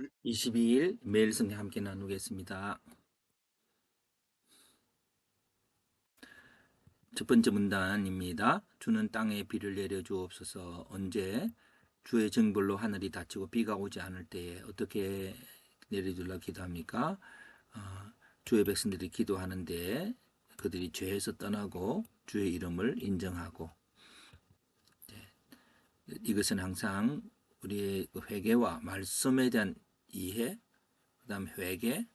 6월 22일 매일 성경 함께 나누겠습니다. 첫 번째 문단입니다. 주는 땅에 비를 내려 주옵소서. 언제 주의 정벌로 하늘이 닫히고 비가 오지 않을 때에 어떻게 내려주려 기도합니까? 주의 백성들이 기도하는데 그들이 죄에서 떠나고 주의 이름을 인정하고, 이것은 항상 우리의 회개와 말씀에 대한 이해, 그 다음 회개,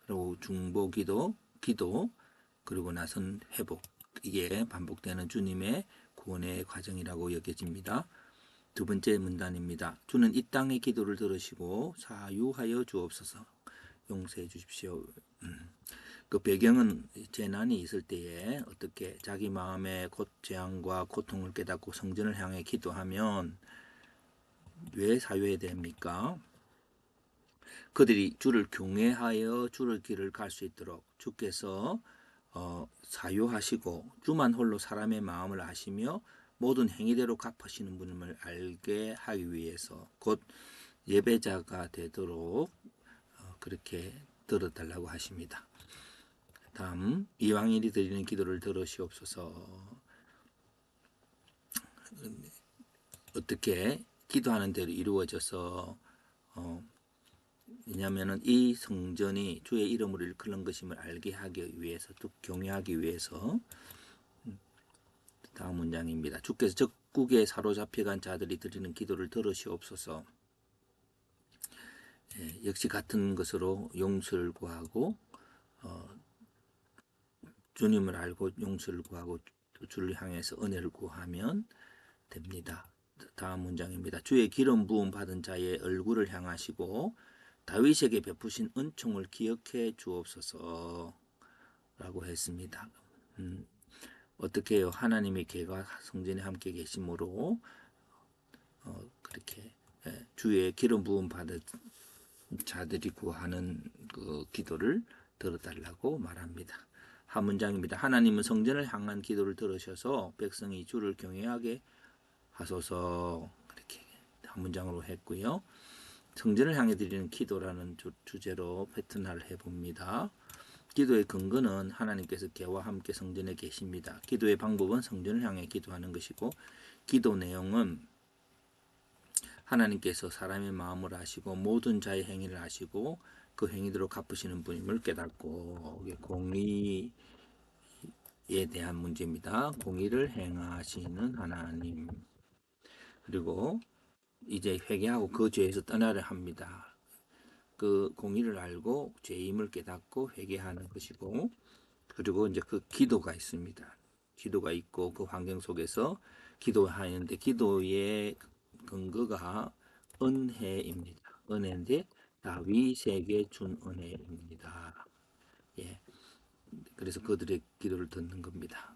그리고 중보기도, 기도, 그리고 나선 회복. 이게 반복되는 주님의 구원의 과정이라고 여겨집니다. 두 번째 문단입니다. 주는 이 땅의 기도를 들으시고 사유하여 주옵소서. 용서해 주십시오. 그 배경은 재난이 있을 때에 어떻게 자기 마음의 재앙과 고통을 깨닫고 성전을 향해 기도하면 왜 사유해야 됩니까? 그들이 주를 경외하여 주를 길을 갈 수 있도록 주께서 사유하시고 주만 홀로 사람의 마음을 아시며 모든 행위대로 갚으시는 분임을 알게 하기 위해서 곧 예배자가 되도록 그렇게 들어달라고 하십니다. 다음 이방인이 드리는 기도를 들으시옵소서. 어떻게 기도하는 대로 이루어져서 왜냐하면 이 성전이 주의 이름으로 일컫는 것임을 알게 하기 위해서, 또 경외하기 위해서. 다음 문장입니다. 주께서 적국에 사로잡혀간 자들이 드리는 기도를 들으시옵소서. 역시 같은 것으로 용서를 구하고 주님을 알고 용서를 구하고 주를 향해서 은혜를 구하면 됩니다. 다음 문장입니다. 주의 기름 부음 받은 자의 얼굴을 향하시고 다윗에게 베푸신 은총을 기억해 주옵소서 라고 했습니다. 어떻게 해요? 하나님의 계가 성전에 함께 계심으로 그렇게 주의 기름 부음 받은 자들이 구하는 그 기도를 들어달라고 말합니다. 한 문장입니다. 하나님은 성전을 향한 기도를 들으셔서 백성이 주를 경외하게 하소서. 이렇게 한 문장으로 했고요. 성전을 향해 드리는 기도라는 주제로 패턴화를 해봅니다. 기도의 근거는 하나님께서 개와 함께 성전에 계십니다. 기도의 방법은 성전을 향해 기도하는 것이고, 기도 내용은 하나님께서 사람의 마음을 아시고 모든 자의 행위를 아시고 그 행위대로 갚으시는 분임을 깨닫고, 공의에 대한 문제입니다. 공의를 행하시는 하나님. 그리고 이제 회개하고 그 죄에서 떠나려 합니다. 그 공의를 알고 죄임을 깨닫고 회개하는 것이고, 그리고 이제 그 기도가 있습니다. 기도가 있고 그 환경 속에서 기도하는데, 기도의 근거가 은혜입니다. 은혜인데 다윗에게 준 은혜입니다. 예. 그래서 그들의 기도를 듣는 겁니다.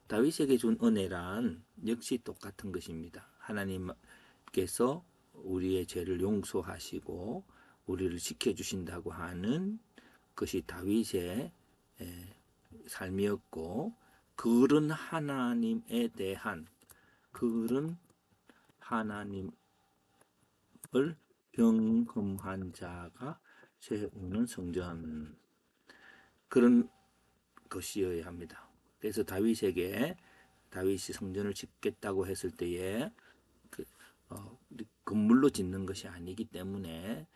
다윗에게 준 은혜란 역시 똑같은 것입니다. 하나님께서 우리의 죄를 용서하시고 우리를 지켜주신다고 하는 것이 다윗의 삶이었고, 그런 하나님에 대한, 그런 하나님을 경험한 자가 세우는 성전, 그런 것이어야 합니다. 그래서 다윗에게, 다윗이 성전을 짓겠다고 했을 때에 건물로 짓는 것이 아니기 때문에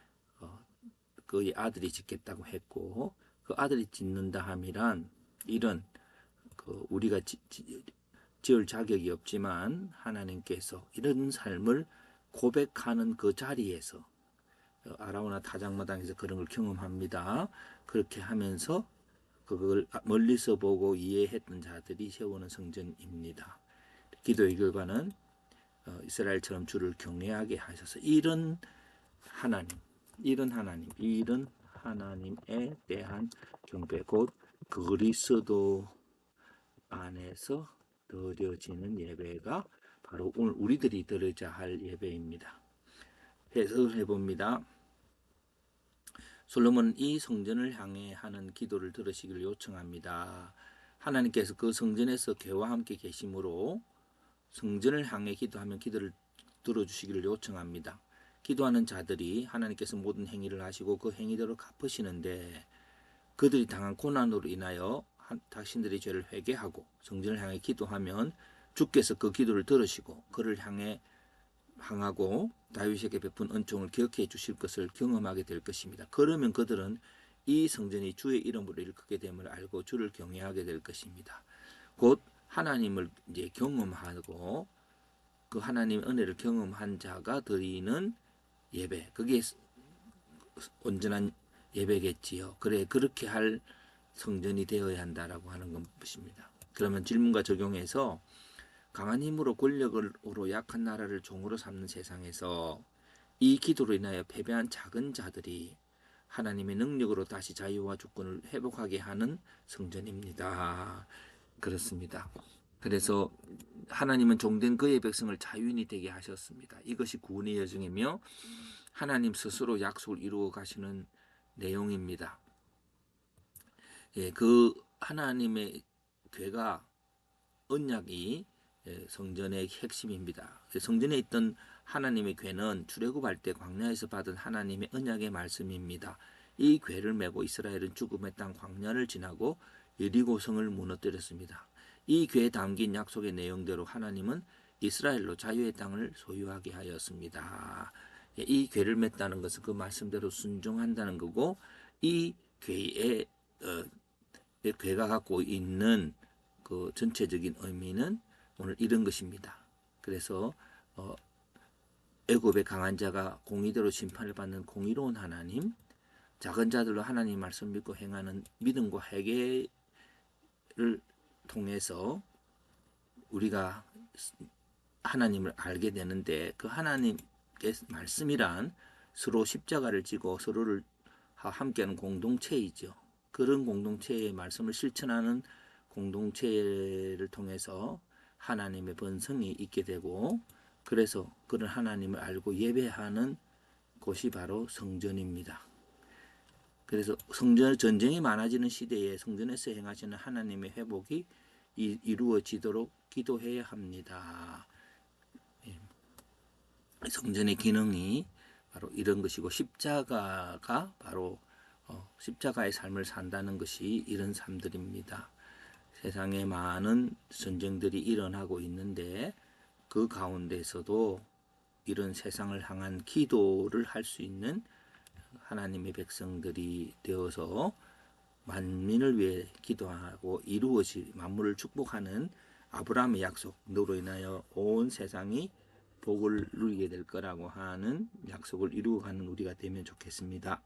그의 아들이 짓겠다고 했고, 그 아들이 짓는다 함이란 이런 우리가 지을 자격이 없지만 하나님께서 이런 삶을 고백하는 그 자리에서, 아라우나 타작마당에서 그런 걸 경험합니다. 그렇게 하면서 그걸 멀리서 보고 이해했던 자들이 세우는 성전입니다. 기도의 결과는 이스라엘처럼 주를 경외하게 하셔서 이런 하나님, 이런 하나님, 이런 하나님에 대한 경배, 곧 그리스도 안에서 드려지는 예배가 바로 오늘 우리들이 드려야 할 예배입니다. 해석을 해봅니다. 솔로몬은 이 성전을 향해 하는 기도를 들으시기를 요청합니다. 하나님께서 그 성전에서 개와 함께 계심으로 성전을 향해 기도하면 기도를 들어주시기를 요청합니다. 기도하는 자들이 하나님께서 모든 행위를 하시고 그 행위대로 갚으시는데 그들이 당한 고난으로 인하여 당신들의 죄를 회개하고 성전을 향해 기도하면 주께서 그 기도를 들으시고 그를 향하고 다윗에게 베푼 은총을 기억해 주실 것을 경험하게 될 것입니다. 그러면 그들은 이 성전이 주의 이름으로 일컫게 됨을 알고 주를 경외하게 될 것입니다. 곧 하나님을 이제 경험하고 그 하나님의 은혜를 경험한 자가 드리는 예배, 그게 온전한 예배겠지요. 그래, 그렇게 할 성전이 되어야 한다라고 하는 것입니다. 그러면 질문과 적용해서 강한 힘으로 권력으로 약한 나라를 종으로 삼는 세상에서 이 기도로 인하여 패배한 작은 자들이 하나님의 능력으로 다시 자유와 주권을 회복하게 하는 성전입니다. 그렇습니다. 그래서 하나님은 종된 그의 백성을 자유인이 되게 하셨습니다. 이것이 구원의 여정이며 하나님 스스로 약속을 이루어 가시는 내용입니다. 예, 그 하나님의 궤가 언약이 성전의 핵심입니다. 성전에 있던 하나님의 궤는 출애굽할 때 광야에서 받은 하나님의 언약의 말씀입니다. 이 궤를 메고 이스라엘은 죽음의 땅 광야를 지나고 여리고성을 무너뜨렸습니다. 이 궤에 담긴 약속의 내용대로 하나님은 이스라엘로 자유의 땅을 소유하게 하였습니다. 이 궤를 맸다는 것은 그 말씀대로 순종한다는 거고 이 궤에 궤가 갖고 있는 그 전체적인 의미는 오늘 이런 것입니다. 그래서 애굽의 강한 자가 공의대로 심판을 받는 공의로운 하나님, 작은 자들로 하나님 말씀 믿고 행하는 믿음과 회개를 통해서 우리가 하나님을 알게 되는데 그 하나님의 말씀이란 서로 십자가를 지고 서로를 함께하는 공동체이죠. 그런 공동체의 말씀을 실천하는 공동체를 통해서 하나님의 번성이 있게 되고 그래서 그런 하나님을 알고 예배하는 곳이 바로 성전입니다. 그래서 성전 전쟁이 많아지는 시대에 성전에서 행하시는 하나님의 회복이 이루어지도록 기도해야 합니다. 성전의 기능이 바로 이런 것이고 십자가가 바로 십자가의 삶을 산다는 것이 이런 삶들입니다. 세상에 많은 전쟁들이 일어나고 있는데 그 가운데서도 이런 세상을 향한 기도를 할 수 있는 하나님의 백성들이 되어서 만민을 위해 기도하고 이루어질 만물을 축복하는 아브라함의 약속, 너로 인하여 온 세상이 복을 누리게 될 거라고 하는 약속을 이루어가는 우리가 되면 좋겠습니다.